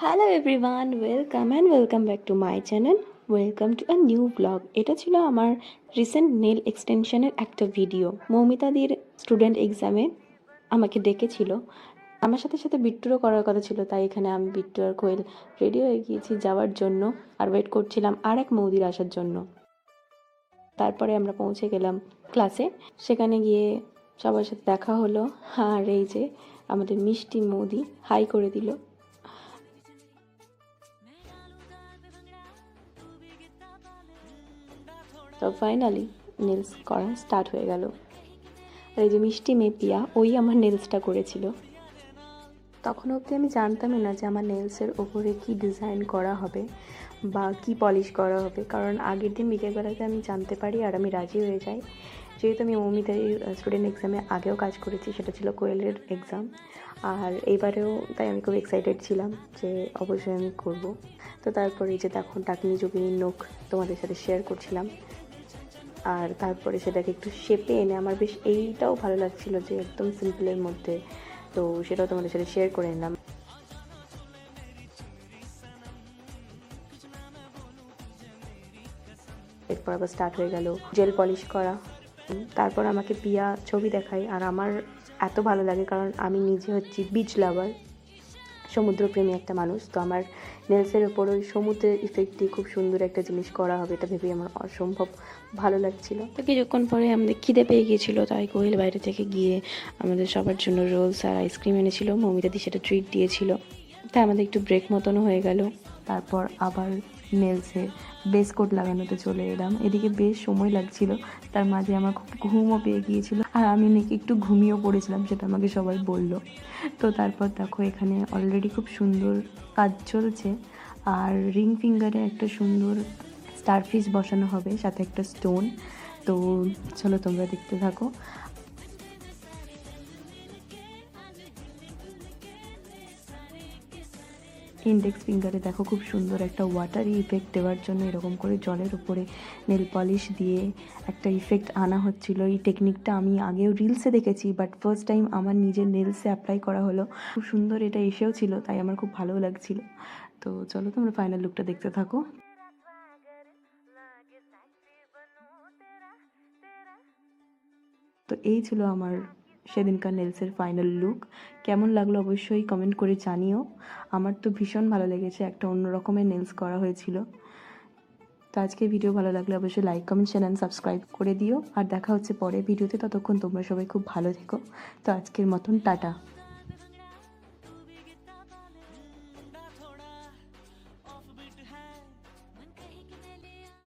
Hello everyone, welcome back to my channel. Welcome to a new blog. এটা ছিল আমার recent nail এক্সটেনশনের একটা video. মৌমিতাদির student এক্সামে আমাকে ডেকেছিল। আমার সাথে সাথে বিট্টুরও করার কথা ছিল, তাই এখানে আমি, বিট্টু আর কোয়েল রেডি হয়ে গিয়েছি যাওয়ার জন্য, আর ওয়েট করছিলাম আর এক মৌদির আসার জন্য। তারপরে আমরা পৌঁছে গেলাম ক্লাসে। সেখানে গিয়ে সবার সাথে দেখা হলো, আর এই যে আমাদের মিষ্টি মৌদি হাই করে দিল। তো ফাইনালি নেলস করা স্টার্ট হয়ে গেল। আর এই যে মিষ্টি মেয়ে পিয়া, ওই আমার নেলসটা করেছিল। তখন অবধি আমি জানতামই না যে আমার নেলসের ওপরে কি ডিজাইন করা হবে বা কি পলিশ করা হবে, কারণ আগের দিন বিকেলবেলাতে আমি জানতে পারি আর আমি রাজি হয়ে যাই। যেহেতু আমি মৌমিতার স্টুডেন্ট এক্সামে আগেও কাজ করেছি, সেটা ছিল কোয়েলের এক্সাম, আর এইবারেও তাই আমি খুব এক্সাইটেড ছিলাম যে অবশ্যই আমি করব। তো তারপরে এই যে তখন টাকনি যোগিনীর নখ তোমাদের সাথে শেয়ার করছিলাম, আর তারপরে সেটাকে একটু শেপে এনে আমার বেশ এইটাও ভালো লাগছিল যে একদম সিম্পলের মধ্যে, তো সেটাও তোমাদের সাথে শেয়ার করে নিলাম। এরপর আবার স্টার্ট হয়ে গেল জেল পলিশ করা। তারপর আমাকে পিয়া ছবি দেখায়, আর আমার এত ভালো লাগে কারণ আমি নিজে হচ্ছি বিচ লাভার, সমুদ্রপ্রেমী একটা মানুষ। তো আমার নেলসের ওপর ওই সমুদ্রের ইফেক্ট দিয়ে খুব সুন্দর একটা জিনিস করা হবে, এটা ভেবেই আমার অসম্ভব ভালো লাগছিল। তো কিছুক্ষণ পরে আমাদের খিদে পেয়ে গিয়েছিল, তাই কোয়েল বাইরে থেকে গিয়ে আমাদের সবার জন্য রোলস আর আইসক্রিম এনেছিল। মৌমিতাদি সেটা ট্রিট দিয়েছিল, তাই আমাদের একটু ব্রেক মতনও হয়ে গেল। তারপর আবার নেলসে বেস কোট লাগানোতে চলে এলাম। এদিকে বেশ সময় লাগছিল, তার মাঝে আমার খুব ঘুমও পেয়ে গিয়েছিল, আর আমি নাকি একটু ঘুমিয়েও পড়েছিলাম, সেটা আমাকে সবাই বলল। তো তারপর দেখো এখানে অলরেডি খুব সুন্দর কাজ চলছে, আর রিং ফিঙ্গারে একটা সুন্দর স্টারফিশ বসানো হবে, সাথে একটা স্টোন। তো চলো তোমরা দেখতে থাকো। ইন্ডেক্স ফিঙ্গারে দেখো খুব সুন্দর একটা ওয়াটারি ইফেক্ট দেওয়ার জন্য এরকম করে জলের উপরে নেল পলিশ দিয়ে একটা ইফেক্ট আনা হচ্ছিল। এই টেকনিকটা আমি আগেও রিলসে দেখেছি, বাট ফার্স্ট টাইম আমার নিজের নেলসে অ্যাপ্লাই করা হলো। খুব সুন্দর এটা এসেও ছিল, তাই আমার খুব ভালো লাগছিল। তো চলো তোমরা ফাইনাল লুকটা দেখতে থাকো। তো এই ছিল আমার সেদিনকার নেলসের ফাইনাল লুক। কেমন লাগলো অবশ্যই কমেন্ট করে জানিও। আমার তো ভীষণ ভালো লেগেছে, একটা অন্য রকমের নেলস করা হয়েছিল। তো আজকে ভিডিও ভালো লাগলে অবশ্যই like, comment, share and subscribe করে দিও। আর দেখা হচ্ছে পরের ভিডিওতে, ততক্ষণ তোমরা সবাই খুব ভালো থেকো। তো আজকের মতন টাটা।